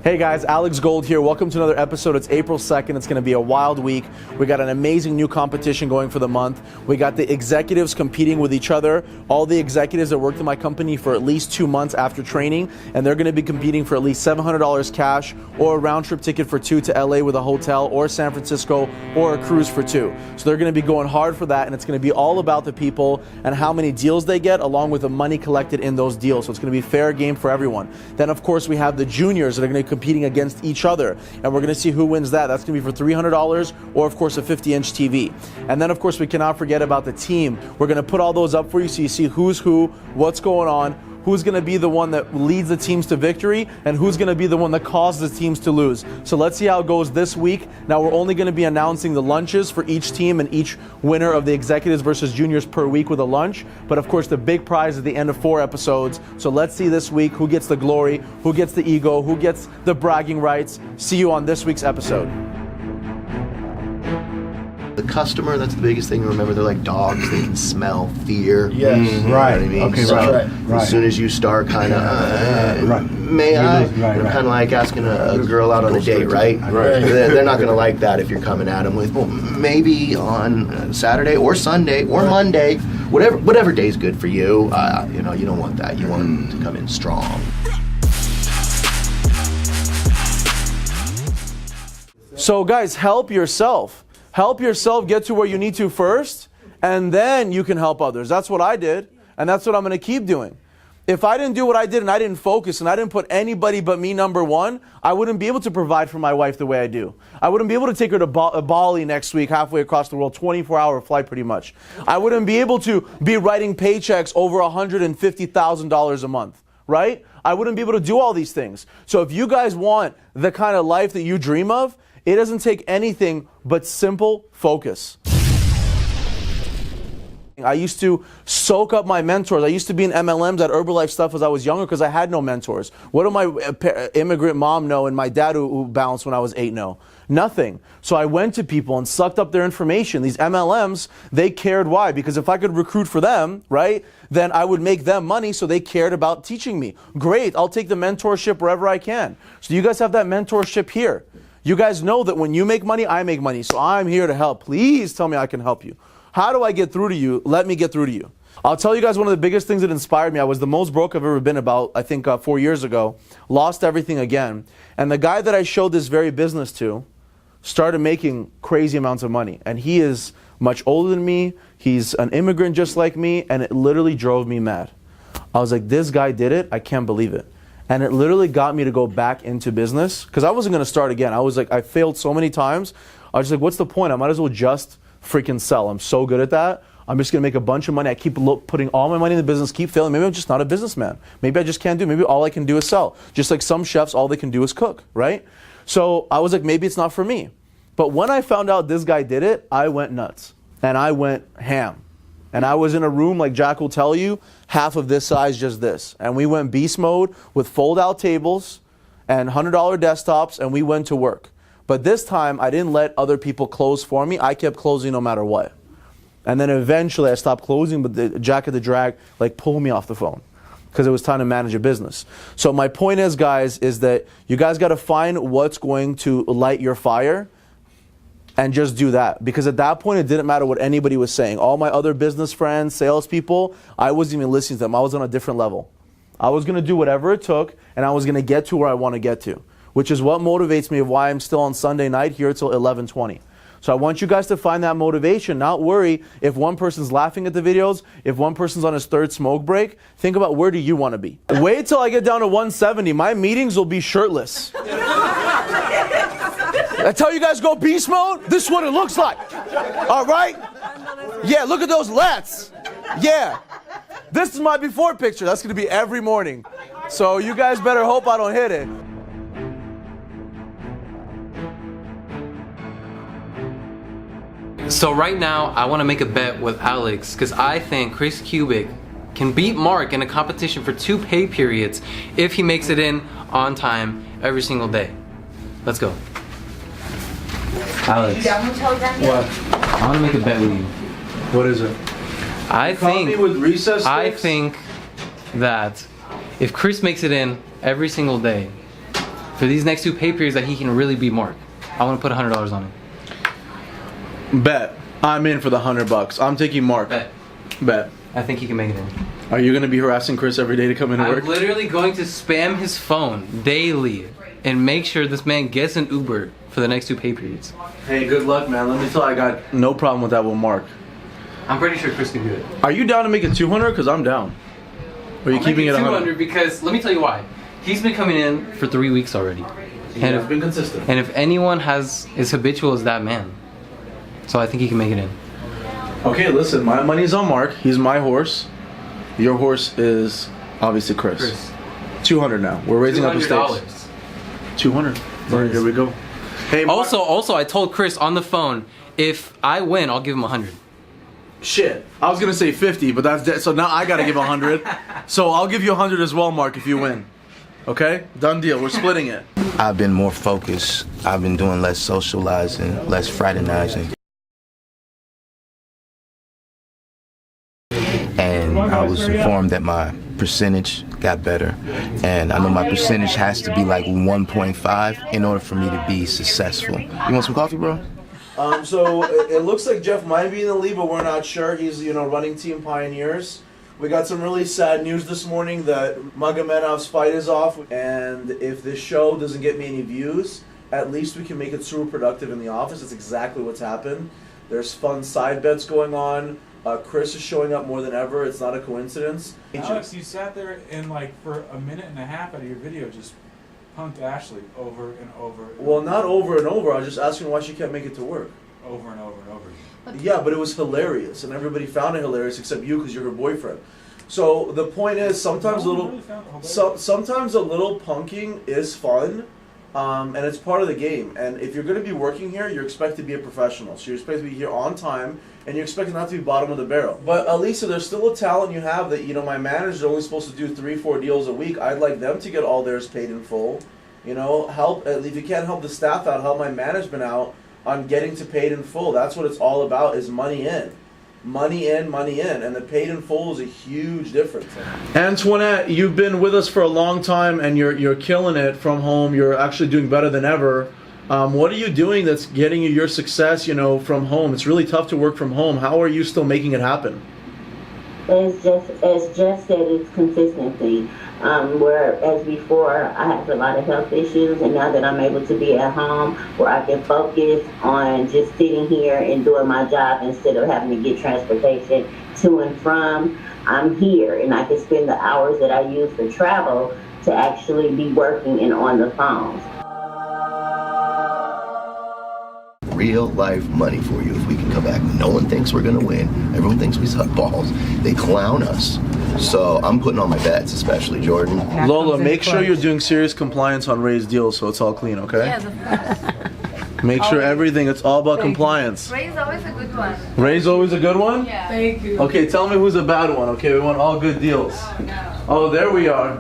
Hey guys, Alex Gold here. Welcome to another episode. It's April 2nd. It's going to be a wild week. We got an amazing new competition going for the month. We got the executives competing with each other. All the executives that worked in my company for at least 2 months after training, and they're going to be competing for at least $700 cash or a round trip ticket for 2 to LA with a hotel, or San Francisco, or a cruise for 2. So they're going to be going hard for that, and it's going to be all about the people and how many deals they get, along with the money collected in those deals. So it's going to be fair game for everyone. Then of course we have the juniors that are going to be competing against each other, and we're going to see who wins that. That's going to be for $300, or of course a 50-inch TV. And then of course we cannot forget about the team. We're going to put all those up for you so you see who's who, what's going on, who's going to be the one that leads the teams to victory, and who's going to be the one that causes the teams to lose. So let's see how it goes this week. Now we're only going to be announcing the lunches for each team and each winner of the executives versus juniors per week with a lunch. But of course the big prize at the end of 4 episodes. So let's see this week who gets the glory, who gets the ego, who gets the bragging rights. See you on this week's episode. The customer, that's the biggest thing to remember. They're like dogs, they can smell fear. Yes. You know Right. what I mean? Okay, so right. As soon as you start kind of, Right. may I? Right. Kind of like asking a girl out on a date, right? Right. They're not going to like that if you're coming at them with, well, maybe on Saturday or Sunday or Monday, whatever day's good for you. You know, you don't want that. You want them to come in strong. So guys, help yourself. Help yourself get to where you need to first, and then you can help others. That's what I did, and that's what I'm going to keep doing. If I didn't do what I did and I didn't focus and I didn't put anybody but me number one, I wouldn't be able to provide for my wife the way I do. I wouldn't be able to take her to Bali next week, halfway across the world, 24-hour flight pretty much. I wouldn't be able to be writing paychecks over $150,000 a month, right? I wouldn't be able to do all these things. So if you guys want the kind of life that you dream of, it doesn't take anything but simple focus. I used to soak up my mentors. I used to be in MLMs at Herbalife stuff as I was younger because I had no mentors. What did my immigrant mom know and my dad who bounced when I was 8 know? Nothing. So I went to people and sucked up their information. These MLMs, they cared. Why? Because if I could recruit for them, right, then I would make them money, so they cared about teaching me. Great, I'll take the mentorship wherever I can. So you guys have that mentorship here. You guys know that when you make money, I make money. So I'm here to help. Please tell me I can help you. How do I get through to you? Let me get through to you. I'll tell you guys one of the biggest things that inspired me. I was the most broke I've ever been about, I think 4 years ago. Lost everything again. And the guy that I showed this very business to started making crazy amounts of money. And he is much older than me. He's an immigrant just like me. And it literally drove me mad. I was like, this guy did it. I can't believe it. And it literally got me to go back into business because I wasn't going to start again. I was like, I failed so many times. I was just like, what's the point? I might as well just freaking sell. I'm so good at that. I'm just going to make a bunch of money. I keep putting all my money in the business, keep failing. Maybe I'm just not a businessman. Maybe I just can't do. Maybe all I can do is sell. Just like some chefs, all they can do is cook, right? So I was like, maybe it's not for me. But when I found out this guy did it, I went nuts. And I went ham. And I was in a room, like Jack will tell you, half of this size, just this. And we went beast mode with fold-out tables and $100 desktops, and we went to work. But this time, I didn't let other people close for me. I kept closing no matter what. And then eventually, I stopped closing, but the Jack of the Drag pulled me off the phone because it was time to manage a business. So my point is, guys, is that you guys got to find what's going to light your fire. And just do that. Because at that point, it didn't matter what anybody was saying. All my other business friends, salespeople, I wasn't even listening to them. I was on a different level. I was going to do whatever it took, and I was going to get to where I want to get to, which is what motivates me of why I'm still on Sunday night here till 11:20. So I want you guys to find that motivation, not worry if one person's laughing at the videos, if one person's on his 3rd smoke break. Think about, where do you want to be? Wait till I get down to 170. My meetings will be shirtless. I tell you guys, go beast mode, this is what it looks like. All right? Yeah, look at those lats. Yeah. This is my before picture. That's going to be every morning. So you guys better hope I don't hit it. So right now, I want to make a bet with Alex because I think Chris Kubik can beat Mark in a competition for 2 pay periods if he makes it in on time every single day. Let's go. Alex, What? I want to make a bet with you. What is it? I Caught me think with recess sticks? that if Chris makes it in every single day, for these next 2 pay periods that he can really beat Mark. I want to put $100 on it. Bet. I'm in for the $100. I'm taking Mark. Bet. I think he can make it in. Are you gonna be harassing Chris every day to come into work? I'm literally going to spam his phone daily and make sure this man gets an Uber for the next 2 pay periods. Hey, good luck, man. Let me tell you, I got no problem with that with Mark. I'm pretty sure Chris can do it. Are you down to make it 200? Because I'm down. Or are you keeping it 100? 200 because let me tell you why. He's been coming in for 3 weeks already. And it's been consistent. And if anyone is habitual as that man. So I think he can make it in. Okay, listen, my money's on Mark. He's my horse. Your horse is obviously Chris. 200 now. We're raising up the stakes. $200. All right, here we go. Hey, Mark. Also, I told Chris on the phone, if I win, I'll give him 100. Shit. I was gonna say 50, but that's dead. So now I gotta give 100. So I'll give you 100 as well, Mark, if you win. Okay? Done deal. We're splitting it. I've been more focused. I've been doing less socializing, less fraternizing. And I was informed that my percentage got better. And I know my percentage has to be like 1.5 in order for me to be successful. You want some coffee, bro? So it looks like Jeff might be in the lead, but we're not sure. He's, running Team Pioneers. We got some really sad news this morning that Magomedov's fight is off, and if this show doesn't get me any views, at least we can make it super productive in the office. That's exactly what's happened. There's fun side bets going on. Chris is showing up more than ever. It's not a coincidence. Alex, you sat there and for a minute and a half out of your video just punked Ashley over and over. Well, not over and over. I was just asking why she can't make it to work. Over and over and over. Yeah, but it was hilarious, and everybody found it hilarious except you because you're her boyfriend. So the point is, sometimes sometimes a little punking is fun, and it's part of the game. And if you're going to be working here, you're expected to be a professional. So you're expected to be here on time, and you're expected not to be bottom of the barrel. But Elisa, there's still a talent you have that my manager's only supposed to do 3-4 deals a week. I'd like them to get all theirs paid in full. Help if you can't help the staff out, help my management out on getting to paid in full. That's what it's all about, is money in. Money in, money in. And the paid in full is a huge difference. Antoinette, you've been with us for a long time and you're killing it from home. You're actually doing better than ever. What are you doing that's getting you your success, from home? It's really tough to work from home. How are you still making it happen? As Jeff said, it's consistency. Whereas before I had a lot of health issues, and now that I'm able to be at home where I can focus on just sitting here and doing my job instead of having to get transportation to and from, I'm here and I can spend the hours that I use for travel to actually be working and on the phone. Real life money for you if we can come back. No one thinks we're gonna win. Everyone thinks we suck balls. They clown us. So I'm putting on my bets, especially Jordan. Lola, make sure you're doing serious compliance on Ray's deals so it's all clean, okay? Yes, of course. Make sure everything, it's all about compliance. Ray's always a good one. Ray's always a good one? Yeah. Thank you. Okay, tell me who's a bad one, okay? We want all good deals. Oh, there we are.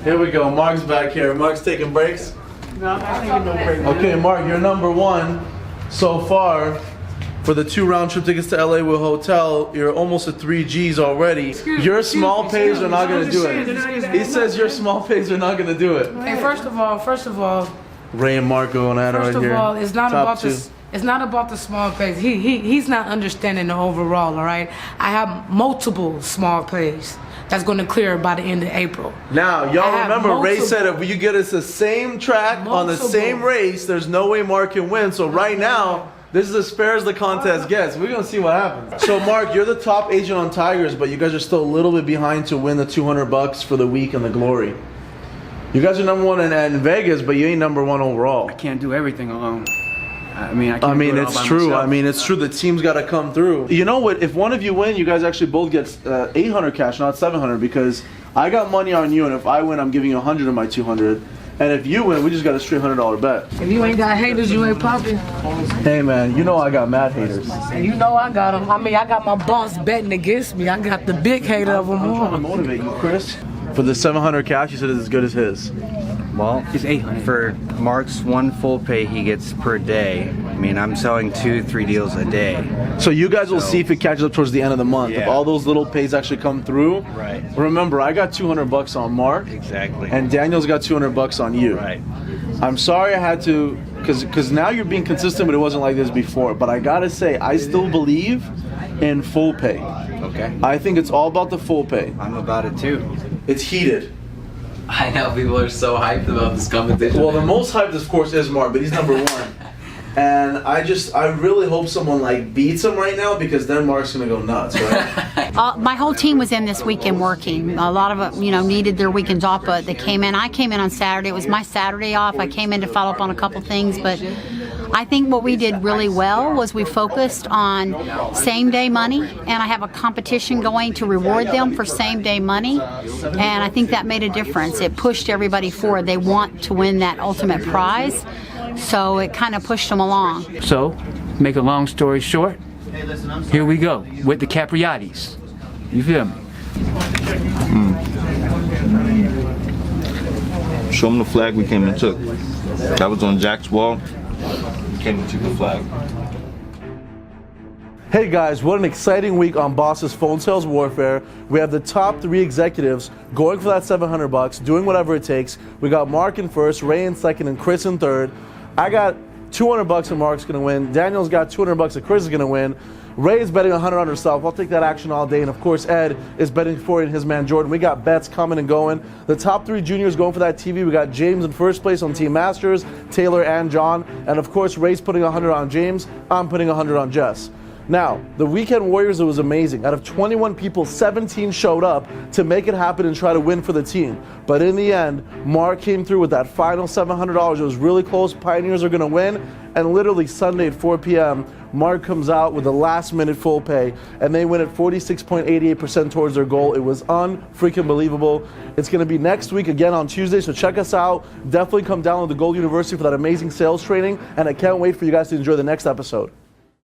Here we go. Mark's back here. Mark's taking breaks. No, I'm not taking no break. Okay, Mark, you're number one so far for the 2 round trip tickets to LA with hotel. You're almost at 3 G's already. Your small pays are not gonna do it. He says your small pays are not gonna do it. Hey, first of all, Ray and Mark going at it right first here. of all, it's not Top about two. this. It's not about the small pays. He's not understanding the overall. All right, I have multiple small pays that's going to clear by the end of April. Now, I y'all have remember Ray multiple- said if you get us the same track on the Multiple. same race, there's no way Mark can win. So right now, this is as fair as the contest gets. We're going to see what happens. So Mark, you're the top agent on Tigers, but you guys are still a little bit behind to win the $200 for the week and the glory. You guys are number one in Vegas, but you ain't number one overall. I can't do everything alone. I mean, I can't I mean, do it all it's by true. myself. I mean, it's true. The team's got to come through. You know what? If one of you win, you guys actually both get 800 cash, not 700, because I got money on you, and if I win, I'm giving you 100 of my 200. And if you win, we just got a straight $100 bet. If you ain't got haters, you ain't popping. Hey man, you know I got mad haters. And you know I got them. I mean, I got my boss betting against me. I got the big hater of them I'm trying to all. motivate you, Chris. For the 700 cash, you said it's as good as his. Well, It's 800. for Mark's one full pay he gets per day, mean, I'm selling 2-3 deals a day. So you guys will see if it catches up towards the end of the month. If Yeah. all those little pays actually come through. Right. Remember, I got $200 on Mark. Exactly. And Daniel's got $200 on you. Right. I'm sorry I had to, because now you're being consistent, but it wasn't like this before. But I gotta say, I still believe in full pay. Okay. I think it's all about the full pay. I'm about it too. It's heated. I know people are so hyped about this competition. Well, the most hyped, of course, is Mark, but he's number one. And I really hope someone like beats him right now, because then Mark's gonna go nuts, right? My whole team was in this weekend working. A lot of them, needed their weekends off, but they came in. I came in on Saturday. It was my Saturday off. I came in to follow up on a couple things, but I think what we did really well was we focused on same-day money, and I have a competition going to reward them for same-day money, and I think that made a difference. It pushed everybody forward. They want to win that ultimate prize, so it kind of pushed them along. So, make a long story short, here we go with the Capriottis. You feel me? Show them the flag we came and took. That was on Jack's wall. Came and took the flag. Hey guys, what an exciting week on Boss's Phone Sales Warfare. We have the top 3 executives going for that $700, doing whatever it takes. We got Mark in first, Ray in second, and Chris in third. I got $200 and Mark's gonna win. Daniel's got $200 and Chris is gonna win. Ray is betting 100 on herself. I'll take that action all day. And of course, Ed is betting for it and his man Jordan. We got bets coming and going. The top 3 juniors going for that TV. We got James in first place on Team Masters, Taylor and John. And of course, Ray's putting 100 on James. I'm putting 100 on Jess. Now, the Weekend Warriors, it was amazing. Out of 21 people, 17 showed up to make it happen and try to win for the team. But in the end, Mark came through with that final $700. It was really close. Pioneers are going to win. And literally Sunday at 4 p.m., Mark comes out with a last-minute full pay, and they win at 46.88% towards their goal. It was unfreaking believable. It's going to be next week again on Tuesday, so check us out. Definitely come down to the Gold University for that amazing sales training, and I can't wait for you guys to enjoy the next episode.